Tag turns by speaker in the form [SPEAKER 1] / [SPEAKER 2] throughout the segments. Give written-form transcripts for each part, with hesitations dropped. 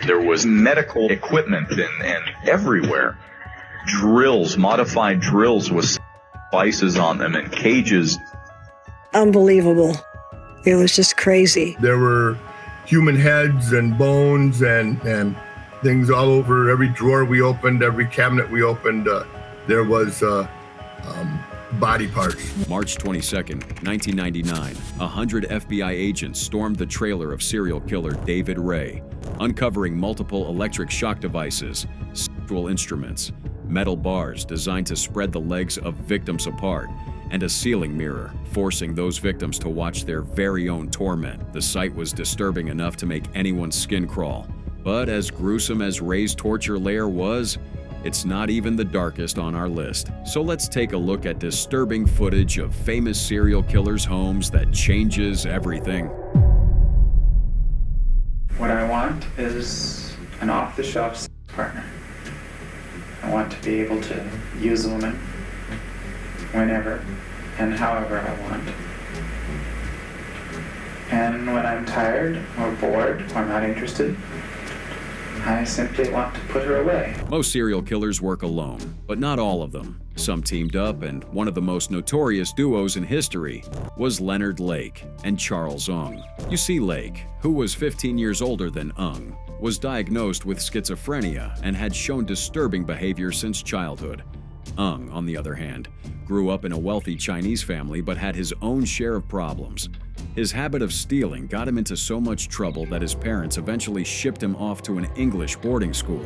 [SPEAKER 1] There was medical equipment and everywhere. Drills, modified drills with devices on them and cages.
[SPEAKER 2] Unbelievable. It was just crazy.
[SPEAKER 3] There were human heads and bones and things all over. Every drawer we opened, every cabinet we opened, there was body parts.
[SPEAKER 4] March 22nd, 1999, 100 FBI agents stormed the trailer of serial killer David Ray, uncovering multiple electric shock devices, sexual instruments, metal bars designed to spread the legs of victims apart, and a ceiling mirror, forcing those victims to watch their very own torment. The sight was disturbing enough to make anyone's skin crawl. But as gruesome as Ray's torture lair was, it's not even the darkest on our list. So let's take a look at disturbing footage of famous serial killers' homes that changes everything.
[SPEAKER 5] What I want is an off-the-shelf sex partner. I want to be able to use a woman whenever and however I want. And when I'm tired or bored or not interested, I simply want to put her away.
[SPEAKER 4] Most serial killers work alone, but not all of them. Some teamed up, and one of the most notorious duos in history was Leonard Lake and Charles Ng. You see, Lake, who was 15 years older than Ng, was diagnosed with schizophrenia and had shown disturbing behavior since childhood. Ng, on the other hand, grew up in a wealthy Chinese family but had his own share of problems. His habit of stealing got him into so much trouble that his parents eventually shipped him off to an English boarding school.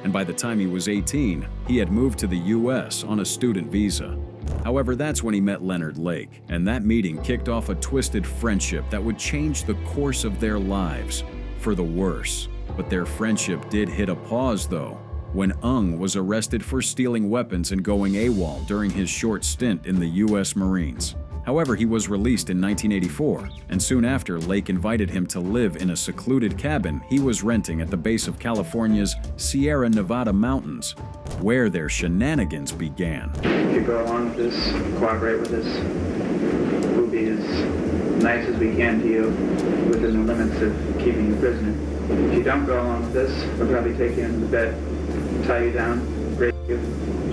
[SPEAKER 4] And by the time he was 18, he had moved to the US on a student visa. However, that's when he met Leonard Lake, and that meeting kicked off a twisted friendship that would change the course of their lives for the worse. But their friendship did hit a pause, though, when Ng was arrested for stealing weapons and going AWOL during his short stint in the US Marines. However, he was released in 1984, and soon after, Lake invited him to live in a secluded cabin he was renting at the base of California's Sierra Nevada mountains, where their shenanigans began.
[SPEAKER 5] If you go along with this, cooperate with this, we'll be as nice as we can to you within the limits of keeping you prisoner. If you don't go along with this, we'll probably take you into the bed, tie you down, rape you,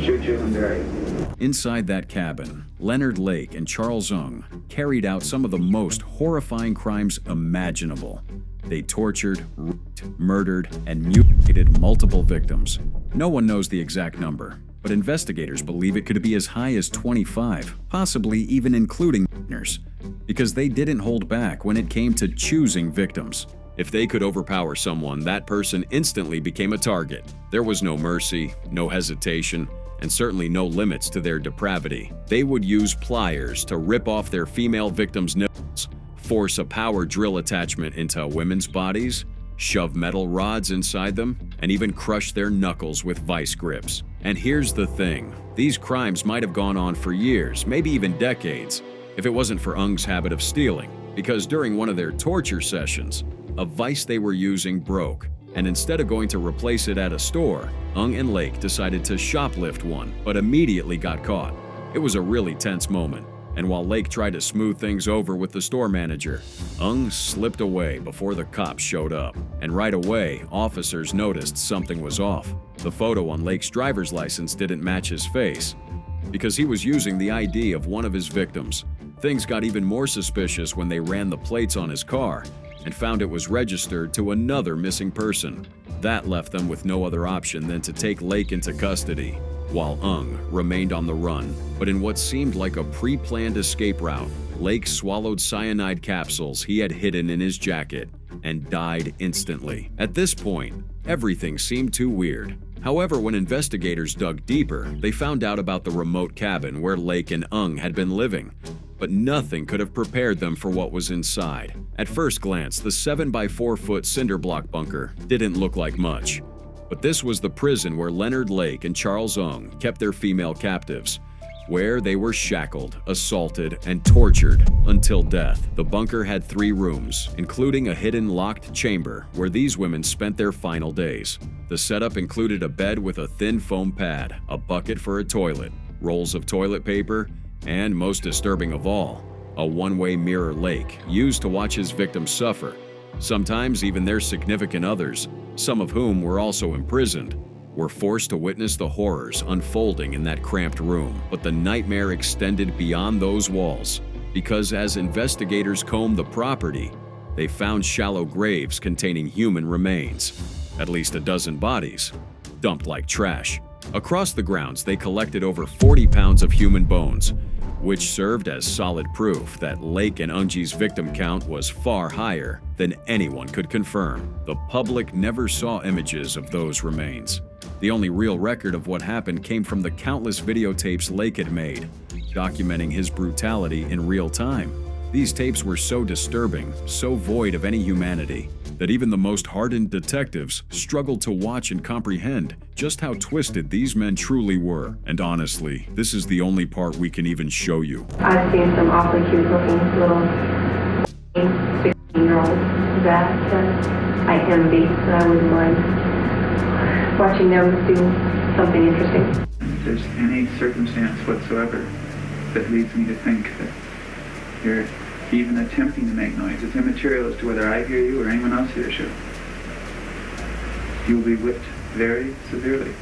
[SPEAKER 5] shoot you, and bury you.
[SPEAKER 4] Inside that cabin, Leonard Lake and Charles Ng carried out some of the most horrifying crimes imaginable. They tortured, raped, murdered, and mutilated multiple victims. No one knows the exact number, but investigators believe it could be as high as 25, possibly even including minors, because they didn't hold back when it came to choosing victims. If they could overpower someone, that person instantly became a target. There was no mercy, no hesitation, and certainly no limits to their depravity. They would use pliers to rip off their female victims' nipples, force a power drill attachment into women's bodies, shove metal rods inside them, and even crush their knuckles with vice grips. And here's the thing, these crimes might have gone on for years, maybe even decades, if it wasn't for Ng's habit of stealing, because during one of their torture sessions, a vice they were using broke, and instead of going to replace it at a store, Ng and Lake decided to shoplift one, but immediately got caught. It was a really tense moment, and while Lake tried to smooth things over with the store manager, Ng slipped away before the cops showed up, and right away, officers noticed something was off. The photo on Lake's driver's license didn't match his face, because he was using the ID of one of his victims. Things got even more suspicious when they ran the plates on his car and found it was registered to another missing person. That left them with no other option than to take Lake into custody, while Ng remained on the run. But in what seemed like a pre-planned escape route, Lake swallowed cyanide capsules he had hidden in his jacket and died instantly. At this point, everything seemed too weird. However, when investigators dug deeper, they found out about the remote cabin where Lake and Ng had been living. But nothing could have prepared them for what was inside. At first glance, the 7-by-4-foot cinder block bunker didn't look like much. But this was the prison where Leonard Lake and Charles Ng kept their female captives, where they were shackled, assaulted, and tortured until death. The bunker had 3 rooms, including a hidden locked chamber where these women spent their final days. The setup included a bed with a thin foam pad, a bucket for a toilet, rolls of toilet paper, and most disturbing of all, a one-way mirror Lake used to watch his victims suffer. Sometimes even their significant others, some of whom were also imprisoned, were forced to witness the horrors unfolding in that cramped room. But the nightmare extended beyond those walls, because as investigators combed the property, they found shallow graves containing human remains, at least a dozen bodies, dumped like trash. Across the grounds, they collected over 40 pounds of human bones, which served as solid proof that Lake and Unji's victim count was far higher than anyone could confirm. The public never saw images of those remains. The only real record of what happened came from the countless videotapes Lake had made, documenting his brutality in real time. These tapes were so disturbing, so void of any humanity, that even the most hardened detectives struggled to watch and comprehend just how twisted these men truly were. And honestly, this is the only part we can even show you.
[SPEAKER 6] I've seen some awfully cute-looking little 16-year-olds that I envy, and I wouldn't mind watching them do something interesting.
[SPEAKER 5] If there's any circumstance whatsoever that leads me to think that you're even attempting to make noise, it's immaterial as to whether I hear you or anyone else hears you. You will be whipped very severely.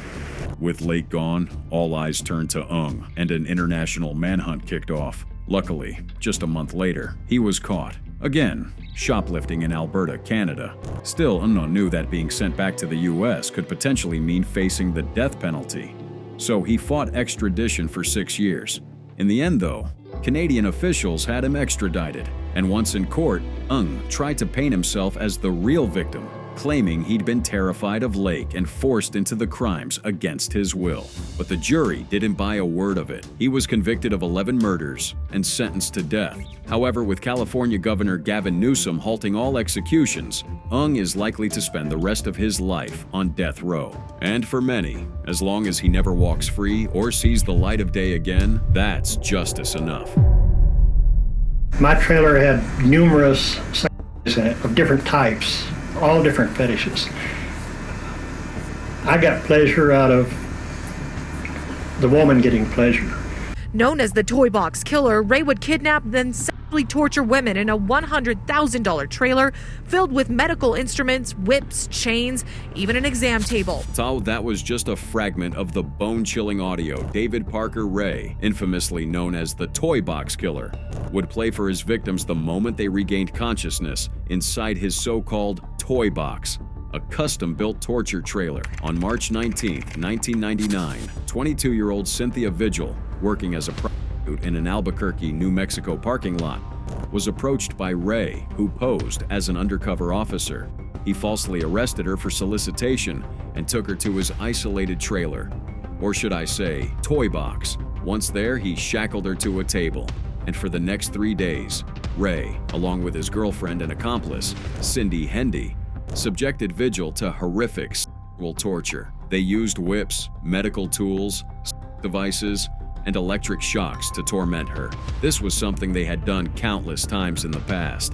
[SPEAKER 4] With Lake gone, all eyes turned to Ung, and an international manhunt kicked off. Luckily, just a month later, he was caught. Again, shoplifting in Alberta, Canada. Still, Ung knew that being sent back to the US could potentially mean facing the death penalty. So he fought extradition for 6 years. In the end, though, Canadian officials had him extradited, and once in court, Ung tried to paint himself as the real victim, claiming he'd been terrified of Lake and forced into the crimes against his will. But the jury didn't buy a word of it. He was convicted of 11 murders and sentenced to death. However, with California Governor Gavin Newsom halting all executions, Ung is likely to spend the rest of his life on death row. And for many, as long as he never walks free or sees the light of day again, that's justice enough.
[SPEAKER 7] My trailer had numerous signs in it of different types, all different fetishes. I got pleasure out of the woman getting pleasure.
[SPEAKER 8] Known as the Toy Box Killer, Ray would kidnap then sexually torture women in a $100,000 trailer filled with medical instruments, whips, chains, even an exam table.
[SPEAKER 4] So that was just a fragment of the bone-chilling audio David Parker Ray, infamously known as the Toy Box Killer, would play for his victims the moment they regained consciousness inside his so-called toy box, a custom-built torture trailer. On March 19, 1999, 22-year-old Cynthia Vigil, working as a prostitute in an Albuquerque, New Mexico parking lot, was approached by Ray, who posed as an undercover officer. He falsely arrested her for solicitation and took her to his isolated trailer, or should I say, toy box. Once there, he shackled her to a table, and for the next 3 days, Ray, along with his girlfriend and accomplice, Cindy Hendy, subjected Vigil to horrific sexual torture. They used whips, medical tools, devices, and electric shocks to torment her. This was something they had done countless times in the past.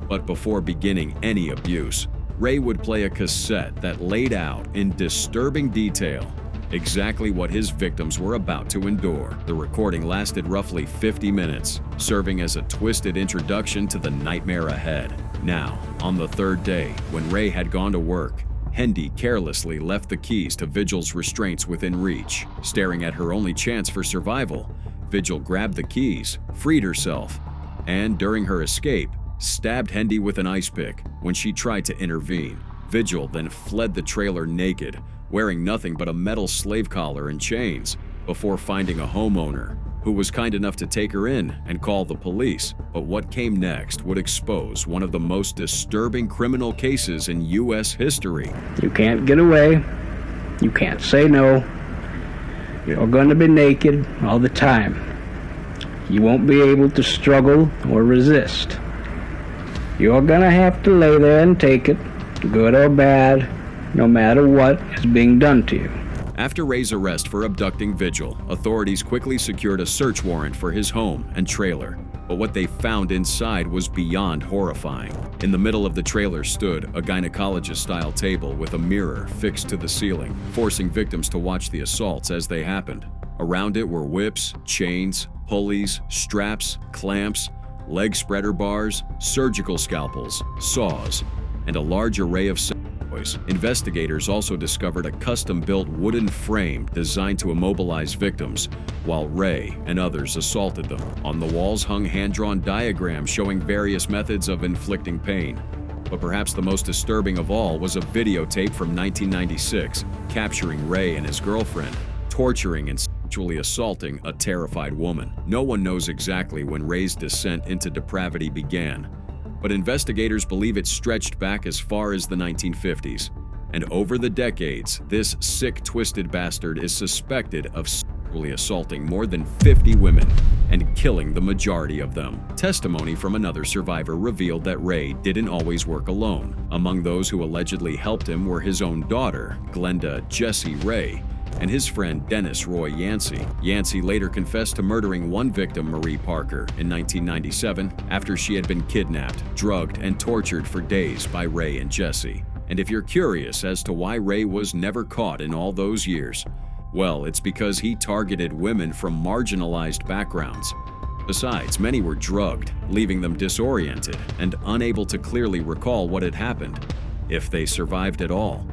[SPEAKER 4] But before beginning any abuse, Ray would play a cassette that laid out in disturbing detail exactly what his victims were about to endure. The recording lasted roughly 50 minutes, serving as a twisted introduction to the nightmare ahead. Now, on the third day, when Ray had gone to work, Hendy carelessly left the keys to Vigil's restraints within reach. Staring at her only chance for survival, Vigil grabbed the keys, freed herself, and during her escape, stabbed Hendy with an ice pick when she tried to intervene. Vigil then fled the trailer naked, wearing nothing but a metal slave collar and chains, before finding a homeowner who was kind enough to take her in and call the police. But what came next would expose one of the most disturbing criminal cases in U.S. history.
[SPEAKER 9] You can't get away. You can't say no. You're going to be naked all the time. You won't be able to struggle or resist. You're going to have to lay there and take it, good or bad, no matter what is being done to you.
[SPEAKER 4] After Ray's arrest for abducting Vigil, authorities quickly secured a search warrant for his home and trailer. But what they found inside was beyond horrifying. In the middle of the trailer stood a gynecologist-style table with a mirror fixed to the ceiling, forcing victims to watch the assaults as they happened. Around it were whips, chains, pulleys, straps, clamps, leg spreader bars, surgical scalpels, saws, and a large array of toys. Investigators also discovered a custom-built wooden frame designed to immobilize victims, while Ray and others assaulted them. On the walls hung hand-drawn diagrams showing various methods of inflicting pain. But perhaps the most disturbing of all was a videotape from 1996 capturing Ray and his girlfriend torturing and sexually assaulting a terrified woman. No one knows exactly when Ray's descent into depravity began, but investigators believe it stretched back as far as the 1950s. And over the decades, this sick, twisted bastard is suspected of sexually assaulting more than 50 women and killing the majority of them. Testimony from another survivor revealed that Ray didn't always work alone. Among those who allegedly helped him were his own daughter, Glenda Jessie Ray, and his friend Dennis Roy Yancey. Yancey later confessed to murdering one victim, Marie Parker, in 1997 after she had been kidnapped, drugged, and tortured for days by Ray and Jessie. And if you're curious as to why Ray was never caught in all those years, well, it's because he targeted women from marginalized backgrounds. Besides, many were drugged, leaving them disoriented and unable to clearly recall what had happened, if they survived at all.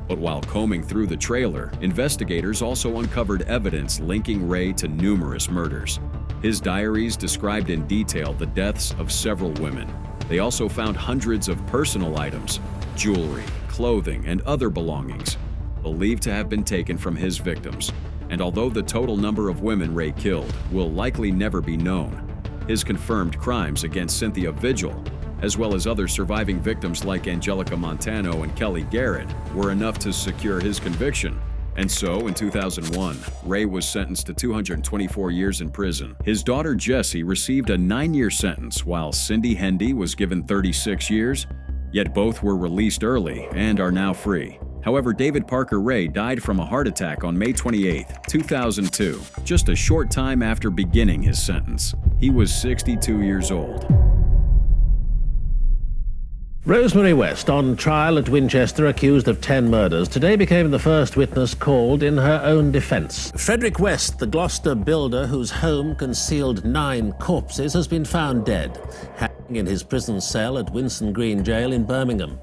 [SPEAKER 4] But while combing through the trailer, investigators also uncovered evidence linking Ray to numerous murders. His diaries described in detail the deaths of several women. They also found hundreds of personal items, jewelry, clothing, and other belongings, believed to have been taken from his victims. And although the total number of women Ray killed will likely never be known, his confirmed crimes against Cynthia Vigil, as well as other surviving victims like Angelica Montano and Kelly Garrett, were enough to secure his conviction. And so, in 2001, Ray was sentenced to 224 years in prison. His daughter Jessie received a 9-year sentence, while Cindy Hendy was given 36 years, yet both were released early and are now free. However, David Parker Ray died from a heart attack on May 28, 2002, just a short time after beginning his sentence. He was 62 years old.
[SPEAKER 10] Rosemary West, on trial at Winchester, accused of 10 murders, today became the first witness called in her own defence. Frederick West, the Gloucester builder whose home concealed 9 corpses, has been found dead, hanging in his prison cell at Winson Green Jail in Birmingham.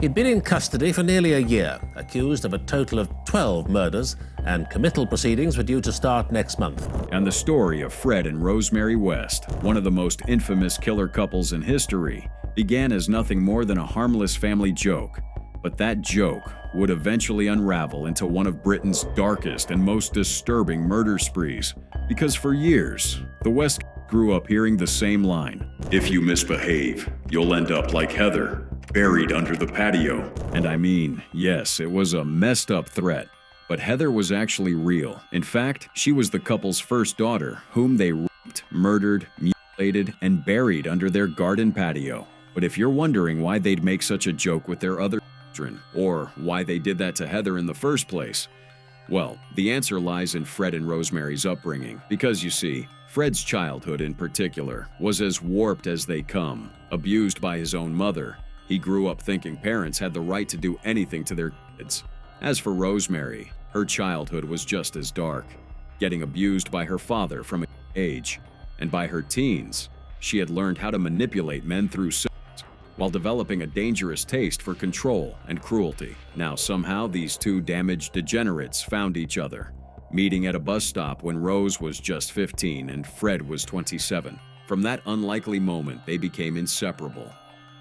[SPEAKER 10] He'd been in custody for nearly a year, accused of a total of 12 murders, and committal proceedings were due to start next month.
[SPEAKER 4] And the story of Fred and Rosemary West, one of the most infamous killer couples in history, began as nothing more than a harmless family joke. But that joke would eventually unravel into one of Britain's darkest and most disturbing murder sprees. Because for years, the West grew up hearing the same line: "If you misbehave, you'll end up like Heather, buried under the patio." And I mean, yes, it was a messed up threat. But Heather was actually real. In fact, she was the couple's first daughter, whom they raped, murdered, mutilated, and buried under their garden patio. But if you're wondering why they'd make such a joke with their other children, or why they did that to Heather in the first place, well, the answer lies in Fred and Rosemary's upbringing. Because you see, Fred's childhood in particular was as warped as they come. Abused by his own mother, he grew up thinking parents had the right to do anything to their kids. As for Rosemary, her childhood was just as dark, getting abused by her father from a young age, and by her teens, she had learned how to manipulate men through sex, while developing a dangerous taste for control and cruelty. Now somehow these two damaged degenerates found each other, meeting at a bus stop when Rose was just 15 and Fred was 27. From that unlikely moment, they became inseparable,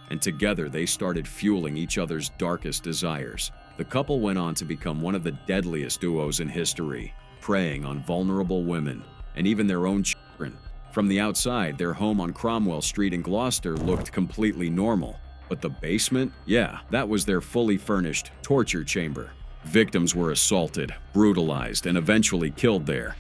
[SPEAKER 4] and together they started fueling each other's darkest desires. The couple went on to become one of the deadliest duos in history, preying on vulnerable women and even their own children. From the outside, their home on Cromwell Street in Gloucester looked completely normal. But the basement? Yeah, that was their fully furnished torture chamber. Victims were assaulted, brutalized, and eventually killed there.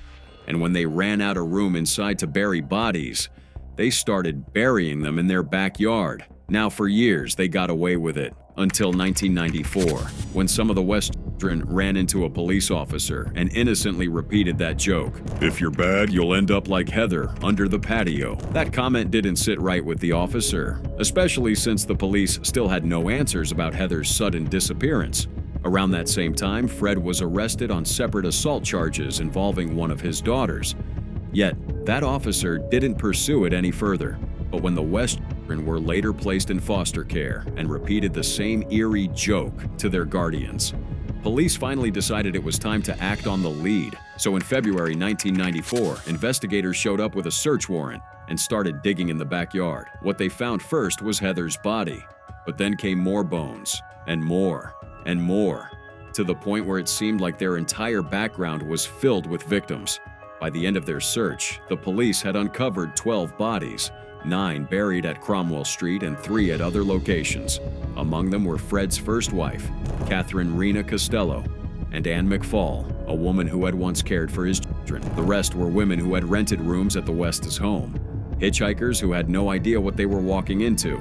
[SPEAKER 4] And when they ran out of room inside to bury bodies, they started burying them in their backyard. Now for years, they got away with it, until 1994, when some of the West children ran into a police officer and innocently repeated that joke: "If you're bad, you'll end up like Heather, under the patio." That comment didn't sit right with the officer, especially since the police still had no answers about Heather's sudden disappearance. Around that same time, Fred was arrested on separate assault charges involving one of his daughters. Yet, that officer didn't pursue it any further. But when the West children were later placed in foster care and repeated the same eerie joke to their guardians. Police finally decided it was time to act on the lead, so in February 1994, investigators showed up with a search warrant and started digging in the backyard. What they found first was Heather's body, but then came more bones, and more, to the point where it seemed like their entire background was filled with victims. By the end of their search, the police had uncovered 12 bodies, 9 buried at Cromwell Street and 3 at other locations. Among them were Fred's first wife, Catherine Rena Costello, and Ann McFall, a woman who had once cared for his children. The rest were women who had rented rooms at the West's home, hitchhikers who had no idea what they were walking into,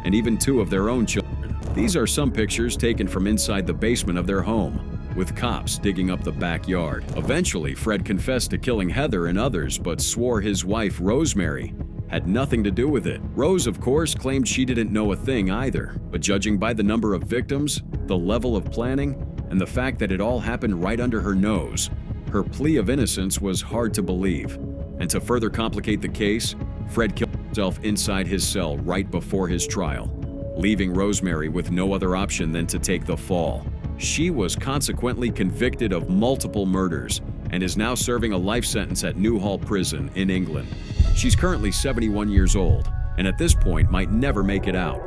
[SPEAKER 4] and even 2 of their own children. These are some pictures taken from inside the basement of their home, with cops digging up the backyard. Eventually, Fred confessed to killing Heather and others, but swore his wife, Rosemary, had nothing to do with it. Rose, of course, claimed she didn't know a thing either, but judging by the number of victims, the level of planning, and the fact that it all happened right under her nose, her plea of innocence was hard to believe. And to further complicate the case, Fred killed himself inside his cell right before his trial, leaving Rosemary with no other option than to take the fall. She was consequently convicted of multiple murders and is now serving a life sentence at Newhall Prison in England. She's currently 71 years old, and at this point might never make it out.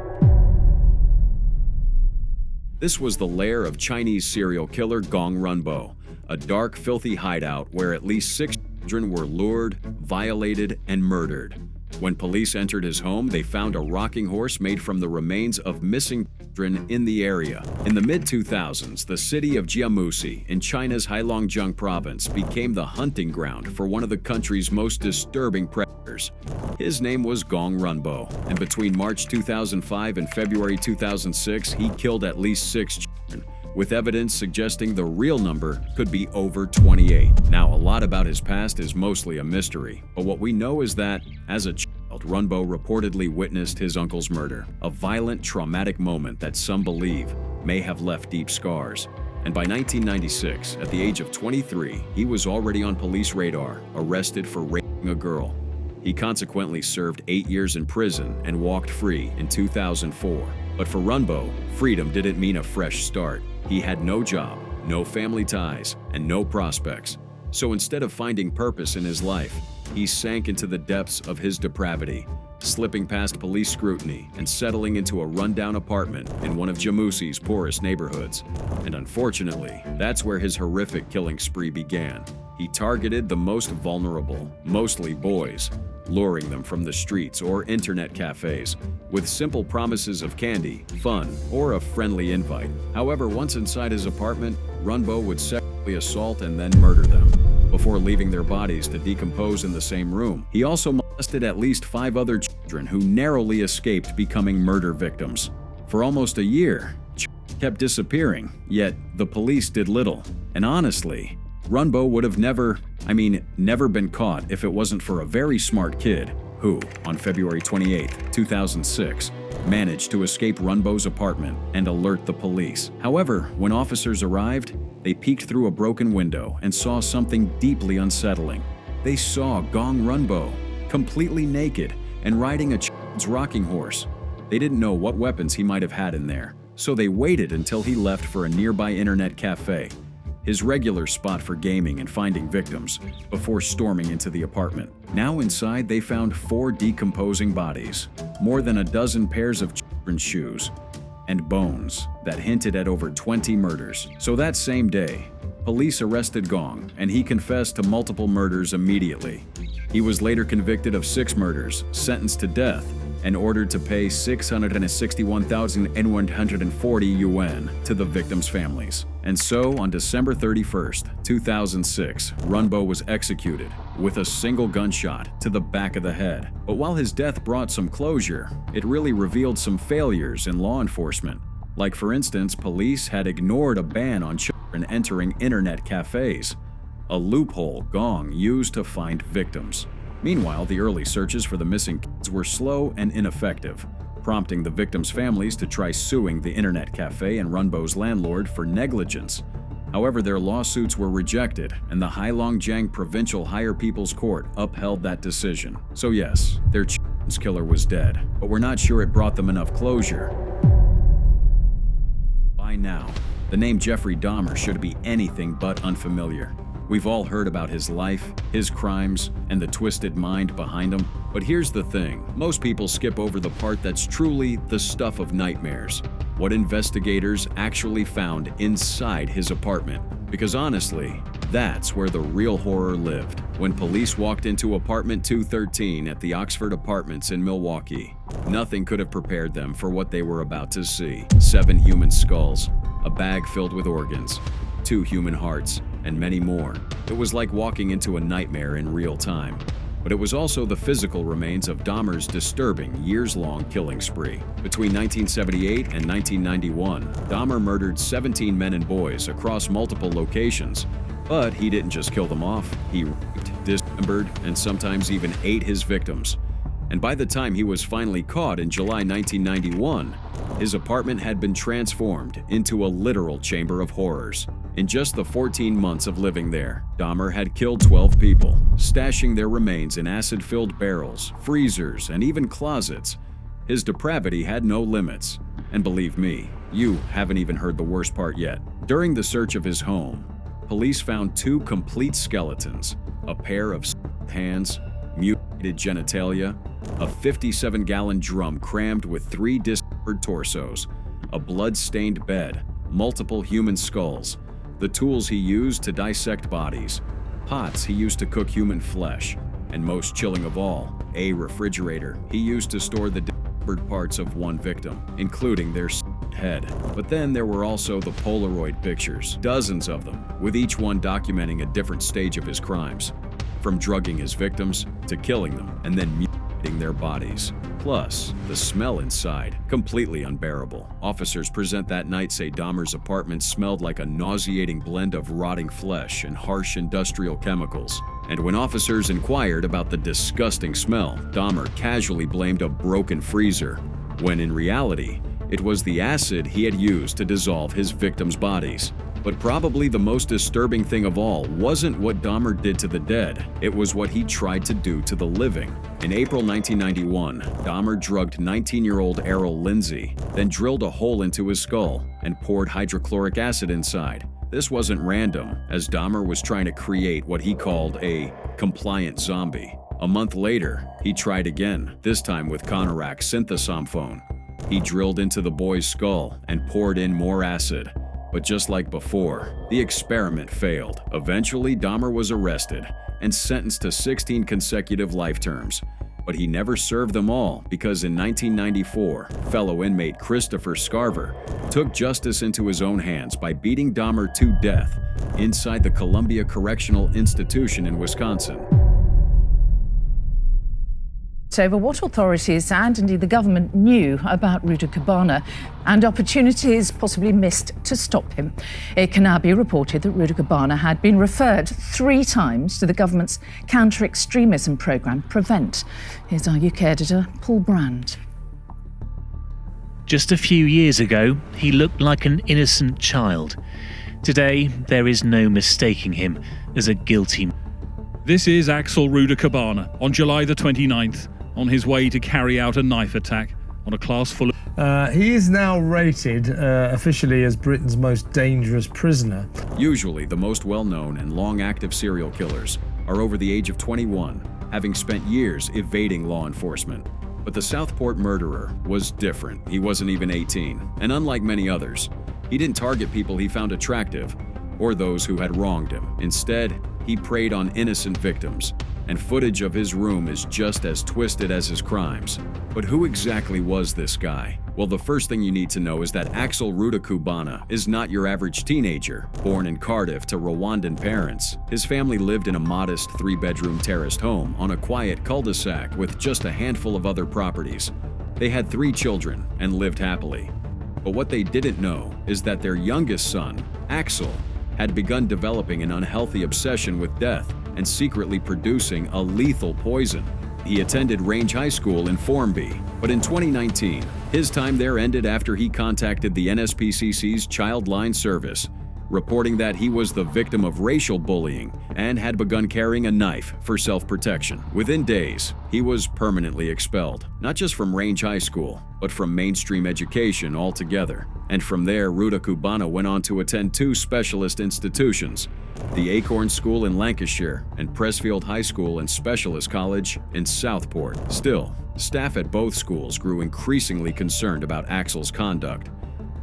[SPEAKER 4] This was the lair of Chinese serial killer Gong Runbo, a dark, filthy hideout where at least 6 children were lured, violated, and murdered. When police entered his home, they found a rocking horse made from the remains of missing children in the area. In the mid-2000s, the city of Jiamusi in China's Heilongjiang province became the hunting ground for one of the country's most disturbing predators. His name was Gong Runbo, and between March 2005 and February 2006, he killed at least 6 children, with evidence suggesting the real number could be over 28. Now, a lot about his past is mostly a mystery, but what we know is that, as a child, Runbo reportedly witnessed his uncle's murder, a violent, traumatic moment that some believe may have left deep scars. And by 1996, at the age of 23, he was already on police radar, arrested for raping a girl. He consequently served 8 years in prison and walked free in 2004. But for Runbo, freedom didn't mean a fresh start. He had no job, no family ties, and no prospects. So instead of finding purpose in his life, he sank into the depths of his depravity, slipping past police scrutiny and settling into a rundown apartment in one of Jiamusi's poorest neighborhoods. And unfortunately, that's where his horrific killing spree began. He targeted the most vulnerable, mostly boys, luring them from the streets or internet cafes with simple promises of candy, fun, or a friendly invite. However, once inside his apartment, Runbo would sexually assault and then murder them, before leaving their bodies to decompose in the same room. He also molested at least 5 other children who narrowly escaped becoming murder victims. For almost a year, children kept disappearing, yet the police did little. And honestly, Runbo would have never been caught if it wasn't for a very smart kid who, on February 28, 2006, managed to escape Runbo's apartment and alert the police. However, when officers arrived, they peeked through a broken window and saw something deeply unsettling. They saw Gong Runbo, completely naked and riding a child's rocking horse. They didn't know what weapons he might have had in there, so they waited until he left for a nearby internet cafe, his regular spot for gaming and finding victims, before storming into the apartment. Now inside, they found 4 decomposing bodies, more than a dozen pairs of children's shoes, and bones that hinted at over 20 murders. So that same day, police arrested Gong, and he confessed to multiple murders immediately. He was later convicted of 6 murders, sentenced to death, and ordered to pay 661,140 yuan to the victims' families. And so, on December 31st, 2006, Runbo was executed with a single gunshot to the back of the head. But while his death brought some closure, it really revealed some failures in law enforcement. Like, for instance, police had ignored a ban on children entering internet cafes, a loophole Gong used to find victims. Meanwhile, the early searches for the missing kids were slow and ineffective, prompting the victims' families to try suing the internet cafe and Runbo's landlord for negligence. However, their lawsuits were rejected, and the Heilongjiang Provincial Higher People's Court upheld that decision. So yes, their children killer was dead, but we're not sure it brought them enough closure. By now, the name Jeffrey Dahmer should be anything but unfamiliar. We've all heard about his life, his crimes, and the twisted mind behind them. But here's the thing, most people skip over the part that's truly the stuff of nightmares. What investigators actually found inside his apartment. Because honestly, that's where the real horror lived. When police walked into apartment 213 at the Oxford Apartments in Milwaukee, nothing could have prepared them for what they were about to see. 7 human skulls, a bag filled with organs, 2 human hearts, and many more. It was like walking into a nightmare in real time. But it was also the physical remains of Dahmer's disturbing, years-long killing spree. Between 1978 and 1991, Dahmer murdered 17 men and boys across multiple locations. But he didn't just kill them off, he raped, dismembered, and sometimes even ate his victims. And by the time he was finally caught in July 1991, his apartment had been transformed into a literal chamber of horrors. In just the 14 months of living there, Dahmer had killed 12 people, stashing their remains in acid-filled barrels, freezers, and even closets. His depravity had no limits. And believe me, you haven't even heard the worst part yet. During the search of his home, police found 2 complete skeletons, a pair of hands, mutilated genitalia, a 57-gallon drum crammed with 3 dismembered torsos, a blood-stained bed, multiple human skulls, the tools he used to dissect bodies, pots he used to cook human flesh, and most chilling of all, a refrigerator he used to store the dismembered parts of one victim, including their head. But then there were also the Polaroid pictures, dozens of them, with each one documenting a different stage of his crimes, from drugging his victims to killing them and then mutilating their bodies. Plus, the smell inside, completely unbearable. Officers present that night say Dahmer's apartment smelled like a nauseating blend of rotting flesh and harsh industrial chemicals. And when officers inquired about the disgusting smell, Dahmer casually blamed a broken freezer, when in reality, it was the acid he had used to dissolve his victims' bodies. But probably the most disturbing thing of all wasn't what Dahmer did to the dead, it was what he tried to do to the living. In April 1991, Dahmer drugged 19-year-old Errol Lindsay, then drilled a hole into his skull and poured hydrochloric acid inside. This wasn't random, as Dahmer was trying to create what he called a compliant zombie. A month later, he tried again, this time with Conorac synthesomphone. He drilled into the boy's skull and poured in more acid. But just like before, the experiment failed. Eventually, Dahmer was arrested and sentenced to 16 consecutive life terms. But he never served them all because in 1994, fellow inmate Christopher Scarver took justice into his own hands by beating Dahmer to death inside the Columbia Correctional Institution in Wisconsin.
[SPEAKER 11] Over what authorities and indeed the government knew about Ruda Cabana and opportunities possibly missed to stop him. It can now be reported that Ruda Cabana had been referred 3 times to the government's counter-extremism programme, Prevent. Here's our UK editor, Paul Brand.
[SPEAKER 12] Just a few years ago, he looked like an innocent child. Today, there is no mistaking him as a guilty man.
[SPEAKER 13] This is Axel Ruda Cabana on July the 29th. On his way to carry out a knife attack on a class full of...
[SPEAKER 14] He is now rated officially as Britain's most dangerous prisoner.
[SPEAKER 4] Usually, the most well-known and long-active serial killers are over the age of 21, having spent years evading law enforcement. But the Southport murderer was different. He wasn't even 18, and unlike many others, he didn't target people he found attractive or those who had wronged him. Instead, he preyed on innocent victims. And footage of his room is just as twisted as his crimes. But who exactly was this guy? Well, the first thing you need to know is that Axel Ruda Cabana is not your average teenager, born in Cardiff to Rwandan parents. His family lived in a modest 3-bedroom terraced home on a quiet cul-de-sac with just a handful of other properties. They had 3 children and lived happily. But what they didn't know is that their youngest son, Axel, had begun developing an unhealthy obsession with death and secretly producing a lethal poison. He attended Range High School in Formby, but in 2019, his time there ended after he contacted the NSPCC's Child Line Service, reporting that he was the victim of racial bullying and had begun carrying a knife for self-protection. Within days, he was permanently expelled, not just from Range High School, but from mainstream education altogether. And from there, Ruta Cubana went on to attend two specialist institutions, the Acorn School in Lancashire and Pressfield High School and Specialist College in Southport. Still, staff at both schools grew increasingly concerned about Axel's conduct.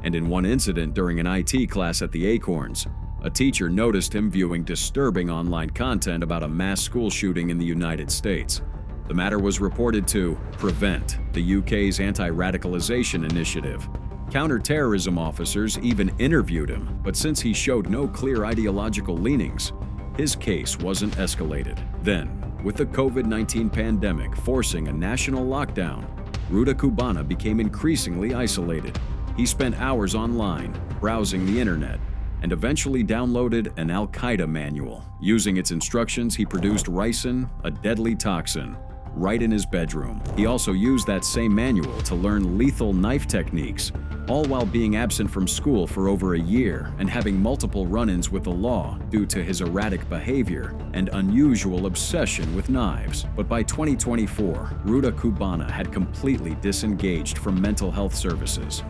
[SPEAKER 4] And in one incident during an IT class at the Acorns, a teacher noticed him viewing disturbing online content about a mass school shooting in the United States. The matter was reported to Prevent, the UK's anti-radicalization initiative. Counter-terrorism officers even interviewed him, but since he showed no clear ideological leanings, his case wasn't escalated. Then, with the COVID-19 pandemic forcing a national lockdown, Ruta Cubana became increasingly isolated. He spent hours online, browsing the internet, and eventually downloaded an Al-Qaeda manual. Using its instructions, he produced ricin, a deadly toxin, right in his bedroom. He also used that same manual to learn lethal knife techniques, all while being absent from school for over a year and having multiple run-ins with the law due to his erratic behavior and unusual obsession with knives. But by 2024, Ruta Cubana had completely disengaged from mental health services,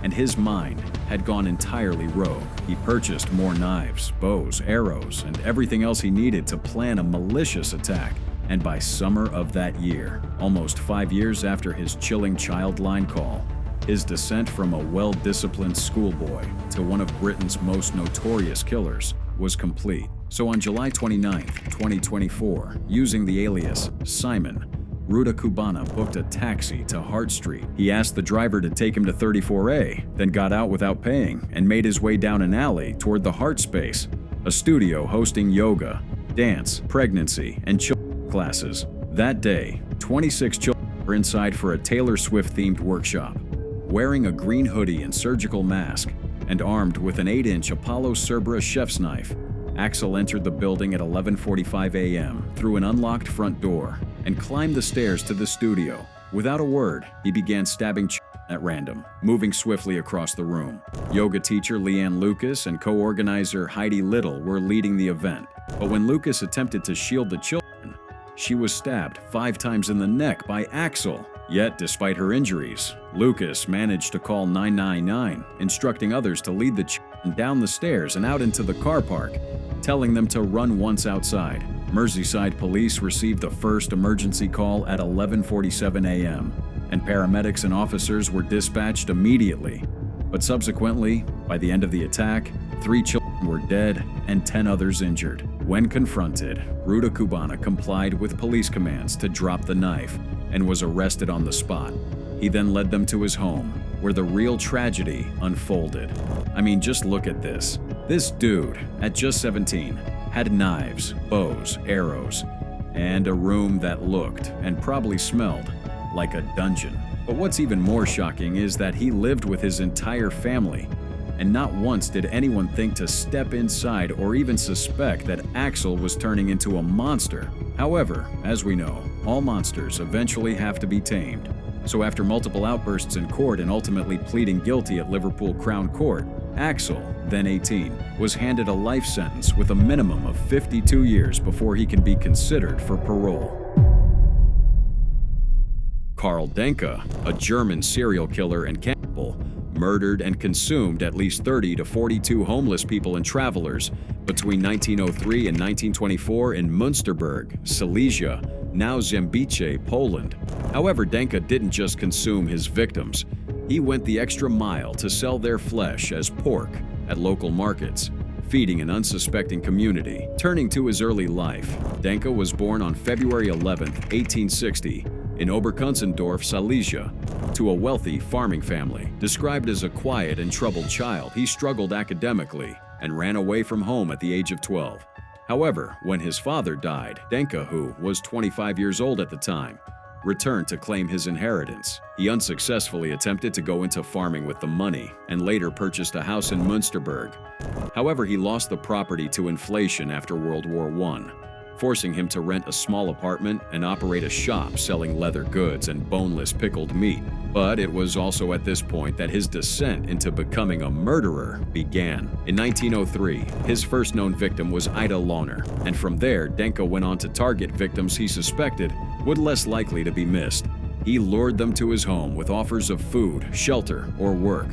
[SPEAKER 4] and his mind had gone entirely rogue. He purchased more knives, bows, arrows, and everything else he needed to plan a malicious attack. And by summer of that year, almost 5 years after his chilling child line call, his descent from a well-disciplined schoolboy to one of Britain's most notorious killers was complete. So on July 29, 2024, using the alias Simon, Ruta Cubana booked a taxi to Hart Street. He asked the driver to take him to 34A, then got out without paying and made his way down an alley toward the Hart Space, a studio hosting yoga, dance, pregnancy, and children classes. That day, 26 children were inside for a Taylor Swift-themed workshop. Wearing a green hoodie and surgical mask, and armed with an 8-inch Apollo Cerberus chef's knife, Axel entered the building at 11:45 a.m. through an unlocked front door and climbed the stairs to the studio. Without a word, he began stabbing at random, moving swiftly across the room. Yoga teacher Leanne Lucas and co-organizer Heidi Little were leading the event, but when Lucas attempted to shield the children, she was stabbed 5 times in the neck by Axel. Yet, despite her injuries, Lucas managed to call 999, instructing others to lead the children down the stairs and out into the car park, telling them to run once outside. Merseyside police received the first emergency call at 11:47 a.m., and paramedics and officers were dispatched immediately. But subsequently, by the end of the attack, 3 children were dead and 10 others injured. When confronted, Ruta Cubana complied with police commands to drop the knife and was arrested on the spot. He then led them to his home, where the real tragedy unfolded. I mean, just look at this. This dude, at just 17, had knives, bows, arrows, and a room that looked, and probably smelled, like a dungeon. But what's even more shocking is that he lived with his entire family, and not once did anyone think to step inside or even suspect that Axel was turning into a monster. However, as we know, all monsters eventually have to be tamed. So after multiple outbursts in court and ultimately pleading guilty at Liverpool Crown Court, Axel, then 18, was handed a life sentence with a minimum of 52 years before he can be considered for parole. Karl Denke, a German serial killer and cannibal, murdered and consumed at least 30 to 42 homeless people and travelers between 1903 and 1924 in Münsterberg, Silesia, now Zembice, Poland. However, Denke didn't just consume his victims. He went the extra mile to sell their flesh as pork at local markets, feeding an unsuspecting community. Turning to his early life, Denke was born on February 11, 1860, in Oberkunzendorf, Silesia, to a wealthy farming family. Described as a quiet and troubled child, he struggled academically and ran away from home at the age of 12. However, when his father died, Denke, who was 25 years old at the time, returned to claim his inheritance. He unsuccessfully attempted to go into farming with the money and later purchased a house in Münsterberg. However, he lost the property to inflation after World War I. forcing him to rent a small apartment and operate a shop selling leather goods and boneless pickled meat. But it was also at this point that his descent into becoming a murderer began. In 1903, his first known victim was Ida Lohner, and from there, Denka went on to target victims he suspected would less likely to be missed. He lured them to his home with offers of food, shelter, or work.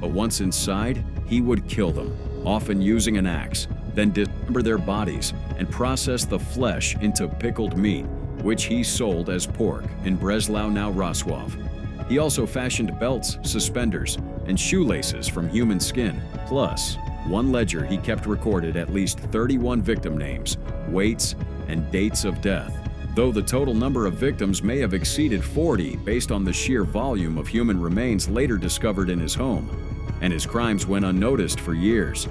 [SPEAKER 4] But once inside, he would kill them, often using an axe, then dismember their bodies and process the flesh into pickled meat, which he sold as pork in Breslau na Wrocław. He also fashioned belts, suspenders, and shoelaces from human skin. Plus, one ledger he kept recorded at least 31 victim names, weights, and dates of death, though the total number of victims may have exceeded 40 based on the sheer volume of human remains later discovered in his home. And his crimes went unnoticed for years,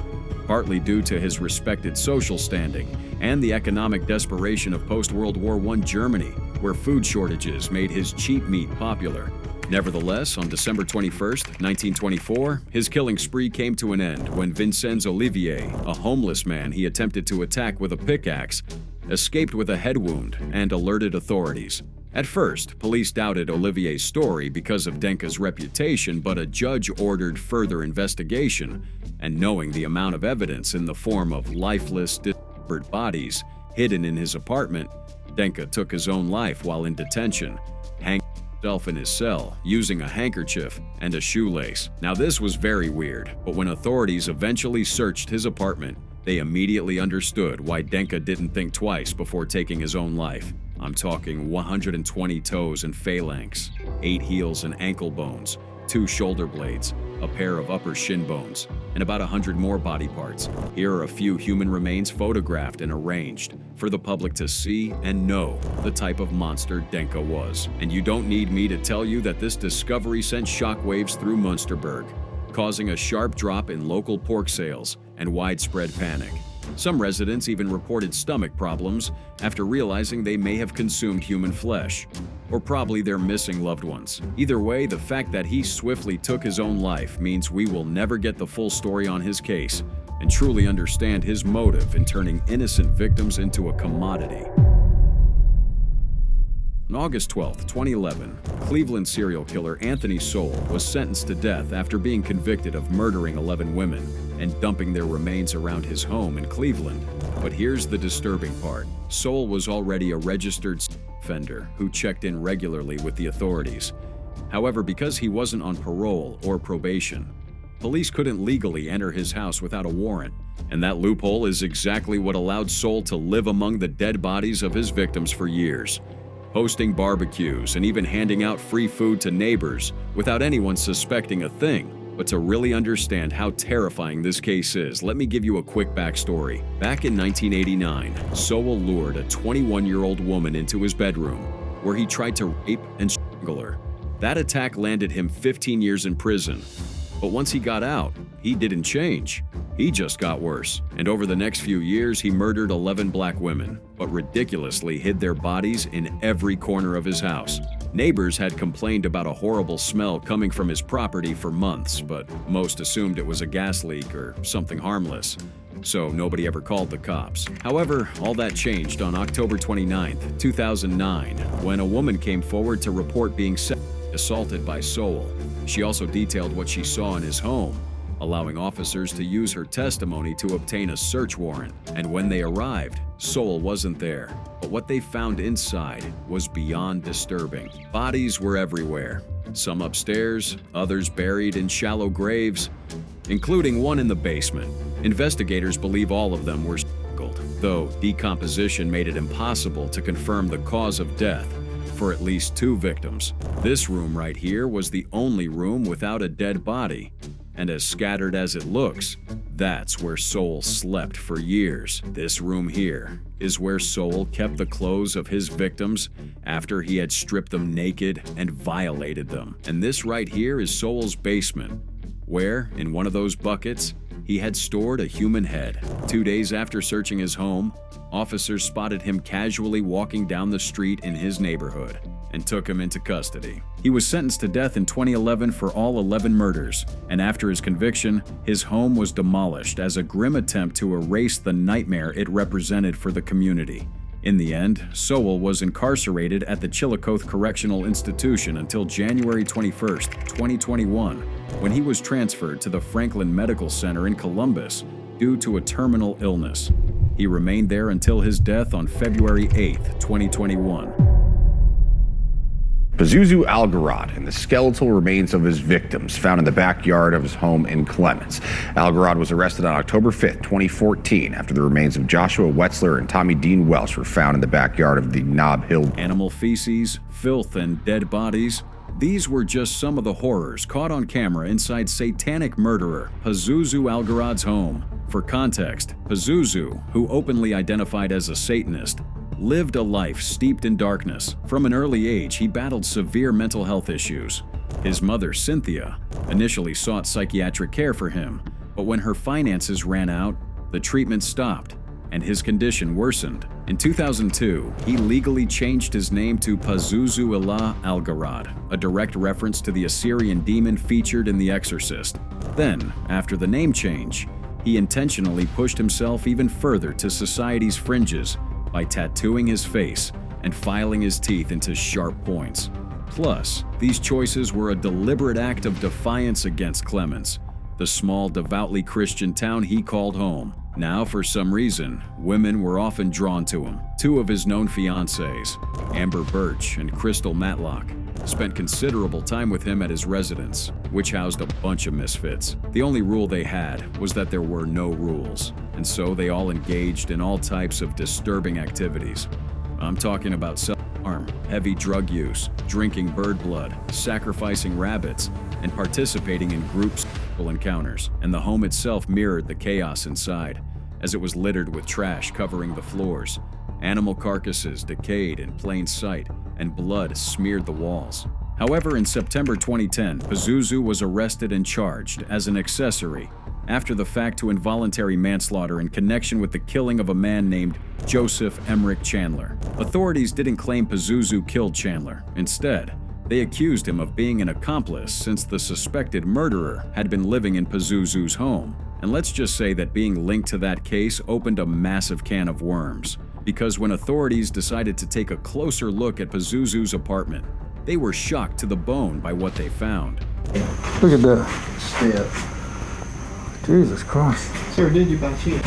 [SPEAKER 4] partly due to his respected social standing and the economic desperation of post-World War I Germany, where food shortages made his cheap meat popular. Nevertheless, on December 21, 1924, his killing spree came to an end when Vincenz Olivier, a homeless man he attempted to attack with a pickaxe, escaped with a head wound and alerted authorities. At first, police doubted Olivier's story because of Denka's reputation, but a judge ordered further investigation, and knowing the amount of evidence in the form of lifeless, dismembered bodies hidden in his apartment, Denka took his own life while in detention, hanging himself in his cell using a handkerchief and a shoelace. Now this was very weird, but when authorities eventually searched his apartment, they immediately understood why Denka didn't think twice before taking his own life. I'm talking 120 toes and phalanx, 8 heels and ankle bones, 2 shoulder blades, a pair of upper shin bones, and about 100 more body parts. Here are a few human remains photographed and arranged for the public to see and know the type of monster Denka was. And you don't need me to tell you that this discovery sent shockwaves through Münsterberg, causing a sharp drop in local pork sales and widespread panic. Some residents even reported stomach problems after realizing they may have consumed human flesh, or probably their missing loved ones. Either way, the fact that he swiftly took his own life means we will never get the full story on his case and truly understand his motive in turning innocent victims into a commodity. On August 12, 2011, Cleveland serial killer Anthony Sowell was sentenced to death after being convicted of murdering 11 women and dumping their remains around his home in Cleveland. But here's the disturbing part. Sowell was already a registered offender who checked in regularly with the authorities. However, because he wasn't on parole or probation, police couldn't legally enter his house without a warrant. And that loophole is exactly what allowed Sowell to live among the dead bodies of his victims for years, hosting barbecues and even handing out free food to neighbors without anyone suspecting a thing. But to really understand how terrifying this case is, let me give you a quick backstory. Back in 1989, Sowell lured a 21-year-old woman into his bedroom, where he tried to rape and strangle her. That attack landed him 15 years in prison. But once he got out, he didn't change. He just got worse. And over the next few years, he murdered 11 black women, but ridiculously hid their bodies in every corner of his house. Neighbors had complained about a horrible smell coming from his property for months, but most assumed it was a gas leak or something harmless, so nobody ever called the cops. However, all that changed on October 29, 2009, when a woman came forward to report being sexually assaulted by Sowell. She also detailed what she saw in his home, allowing officers to use her testimony to obtain a search warrant. And when they arrived, Sowell wasn't there. But what they found inside was beyond disturbing. Bodies were everywhere, some upstairs, others buried in shallow graves, including one in the basement. Investigators believe all of them were strangled, though decomposition made it impossible to confirm the cause of death for at least 2 victims. This room right here was the only room without a dead body. And as scattered as it looks, that's where Sowell slept for years. This room here is where Sowell kept the clothes of his victims after he had stripped them naked and violated them. And this right here is Sowell's basement, where, in one of those buckets, he had stored a human head. 2 days after searching his home, officers spotted him casually walking down the street in his neighborhood and took him into custody. He was sentenced to death in 2011 for all 11 murders, and after his conviction, his home was demolished as a grim attempt to erase the nightmare it represented for the community. In the end, Sowell was incarcerated at the Chillicothe Correctional Institution until January 21, 2021, when he was transferred to the Franklin Medical Center in Columbus due to a terminal illness. He remained there until his death on February 8, 2021.
[SPEAKER 15] Pazuzu Algarad and the skeletal remains of his victims found in the backyard of his home in Clements. Algarad was arrested on October 5, 2014, after the remains of Joshua Wetzler and Tommy Dean Welsh were found in the backyard of the Nob Hill.
[SPEAKER 4] Animal feces, filth, and dead bodies. These were just some of the horrors caught on camera inside satanic murderer Pazuzu Algarad's home. For context, Pazuzu, who openly identified as a Satanist, lived a life steeped in darkness. From an early age, he battled severe mental health issues. His mother, Cynthia, initially sought psychiatric care for him, but when her finances ran out, the treatment stopped, and his condition worsened. In 2002, he legally changed his name to Pazuzu Algarad, a direct reference to the Assyrian demon featured in The Exorcist. Then, after the name change, he intentionally pushed himself even further to society's fringes by tattooing his face and filing his teeth into sharp points. Plus, these choices were a deliberate act of defiance against Clements, the small, devoutly Christian town he called home. Now, for some reason, women were often drawn to him. Two of his known fiancées, Amber Birch and Crystal Matlock, spent considerable time with him at his residence, which housed a bunch of misfits. The only rule they had was that there were no rules, and so they all engaged in all types of disturbing activities. I'm talking about self-harm, heavy drug use, drinking bird blood, sacrificing rabbits, and participating in group sexual encounters. And the home itself mirrored the chaos inside, as it was littered with trash covering the floors, animal carcasses decayed in plain sight, and blood smeared the walls. However, in September 2010, Pazuzu was arrested and charged as an accessory after the fact to involuntary manslaughter in connection with the killing of a man named Joseph Emmerich Chandler. Authorities didn't claim Pazuzu killed Chandler. Instead, they accused him of being an accomplice since the suspected murderer had been living in Pazuzu's home. And let's just say that being linked to that case opened a massive can of worms, because when authorities decided to take a closer look at Pazuzu's apartment, they were shocked to the bone by what they found.
[SPEAKER 16] Look at that step. Jesus Christ. Sir, did you by chance?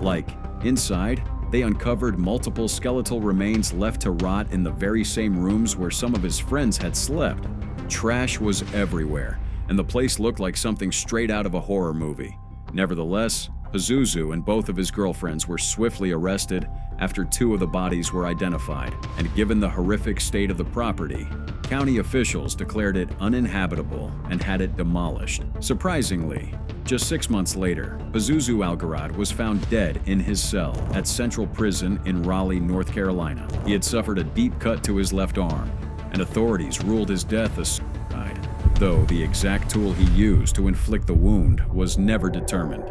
[SPEAKER 4] Like, inside, they uncovered multiple skeletal remains left to rot in the very same rooms where some of his friends had slept. Trash was everywhere, and the place looked like something straight out of a horror movie. Nevertheless, Pazuzu and both of his girlfriends were swiftly arrested after two of the bodies were identified, and given the horrific state of the property, county officials declared it uninhabitable and had it demolished. Surprisingly, just 6 months later, Pazuzu Algarad was found dead in his cell at Central Prison in Raleigh, North Carolina. He had suffered a deep cut to his left arm, and authorities ruled his death a suicide, though the exact tool he used to inflict the wound was never determined.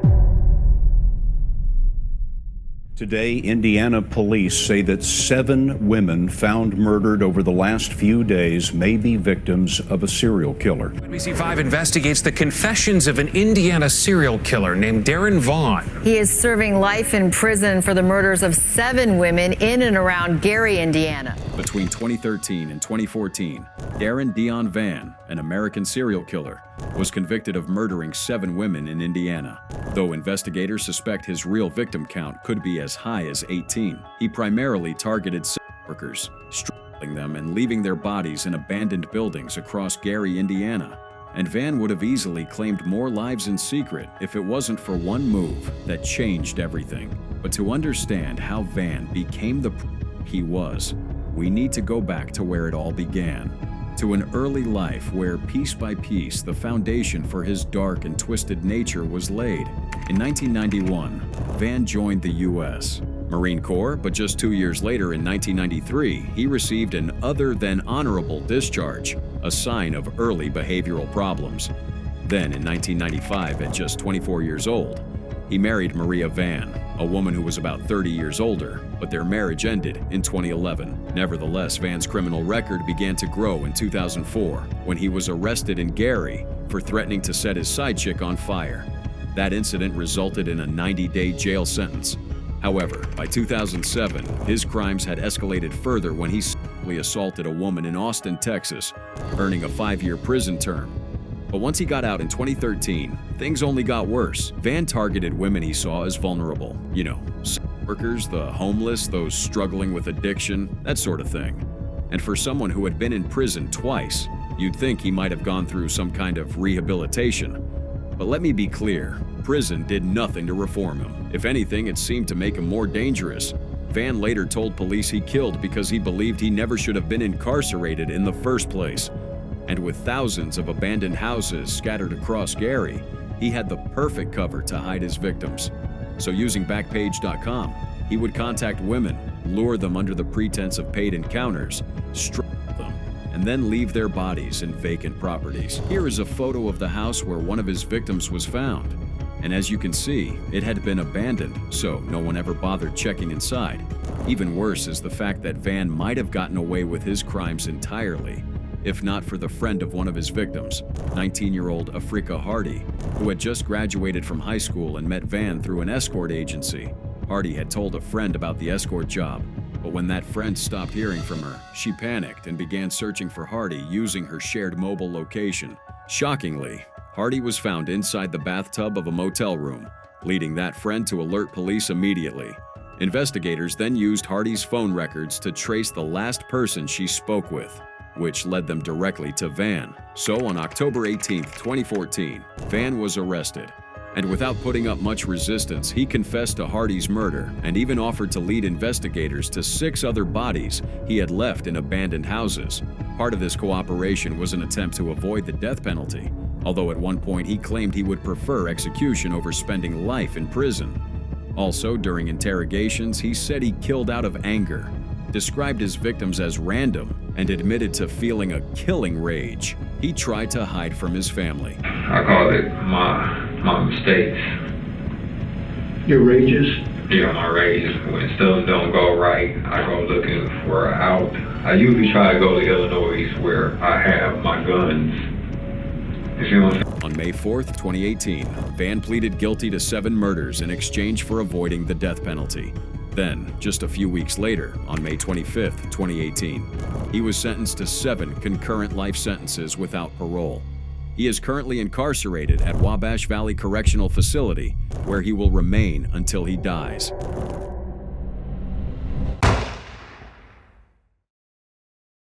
[SPEAKER 17] Today, Indiana police say that 7 women found murdered over the last few days may be victims of a serial killer.
[SPEAKER 18] NBC5 investigates the confessions of an Indiana serial killer named Darren Vann.
[SPEAKER 19] He is serving life in prison for the murders of 7 women in and around Gary, Indiana.
[SPEAKER 4] Between 2013 and 2014, Darren Vann, an American serial killer, was convicted of murdering 7 women in Indiana. Though investigators suspect his real victim count could be as high as 18, he primarily targeted sex workers, strangling them and leaving their bodies in abandoned buildings across Gary, Indiana. And Vann would have easily claimed more lives in secret if it wasn't for one move that changed everything. But to understand how Vann became the he was, we need to go back to where it all began. To an early life where, piece by piece, the foundation for his dark and twisted nature was laid. In 1991, Vann joined the U.S. Marine Corps, but just 2 years later, in 1993, he received an other-than-honorable discharge, a sign of early behavioral problems. Then, in 1995, at just 24 years old, he married Maria Vann, a woman who was about 30 years older, but their marriage ended in 2011. Nevertheless, Vann's criminal record began to grow in 2004 when he was arrested in Gary for threatening to set his side chick on fire. That incident resulted in a 90-day jail sentence. However, by 2007, his crimes had escalated further when he sexually assaulted a woman in Austin, Texas, earning a 5-year prison term. But once he got out in 2013, things only got worse. Vann targeted women he saw as vulnerable. You know, sex workers, the homeless, those struggling with addiction, that sort of thing. And for someone who had been in prison twice, you'd think he might have gone through some kind of rehabilitation. But let me be clear, prison did nothing to reform him. If anything, it seemed to make him more dangerous. Vann later told police he killed because he believed he never should have been incarcerated in the first place. And with thousands of abandoned houses scattered across Gary, he had the perfect cover to hide his victims. So using Backpage.com, he would contact women, lure them under the pretense of paid encounters, strangle them, and then leave their bodies in vacant properties. Here is a photo of the house where one of his victims was found. And as you can see, it had been abandoned, so no one ever bothered checking inside. Even worse is the fact that Vann might have gotten away with his crimes entirely, if not for the friend of one of his victims, 19-year-old Afrika Hardy, who had just graduated from high school and met Vann through an escort agency. Hardy had told a friend about the escort job, but when that friend stopped hearing from her, she panicked and began searching for Hardy using her shared mobile location. Shockingly, Hardy was found inside the bathtub of a motel room, leading that friend to alert police immediately. Investigators then used Hardy's phone records to trace the last person she spoke with, which led them directly to Vann. So on October 18, 2014, Vann was arrested. And without putting up much resistance, he confessed to Hardy's murder and even offered to lead investigators to 6 other bodies he had left in abandoned houses. Part of this cooperation was an attempt to avoid the death penalty, although at one point he claimed he would prefer execution over spending life in prison. Also, during interrogations, he said he killed out of anger, described his victims as random, and admitted to feeling a killing rage. He tried to hide from his family.
[SPEAKER 20] I call it my mistakes.
[SPEAKER 16] Your rages?
[SPEAKER 20] Yeah, my rage. When stuff don't go right, I go looking for an out. I usually try to go to Illinois where I have my guns. You see what I'm saying?
[SPEAKER 4] On May 4th, 2018, Vann pleaded guilty to 7 murders in exchange for avoiding the death penalty. Then, just a few weeks later, on May 25th, 2018, he was sentenced to 7 concurrent life sentences without parole. He is currently incarcerated at Wabash Valley Correctional Facility, where he will remain until he dies.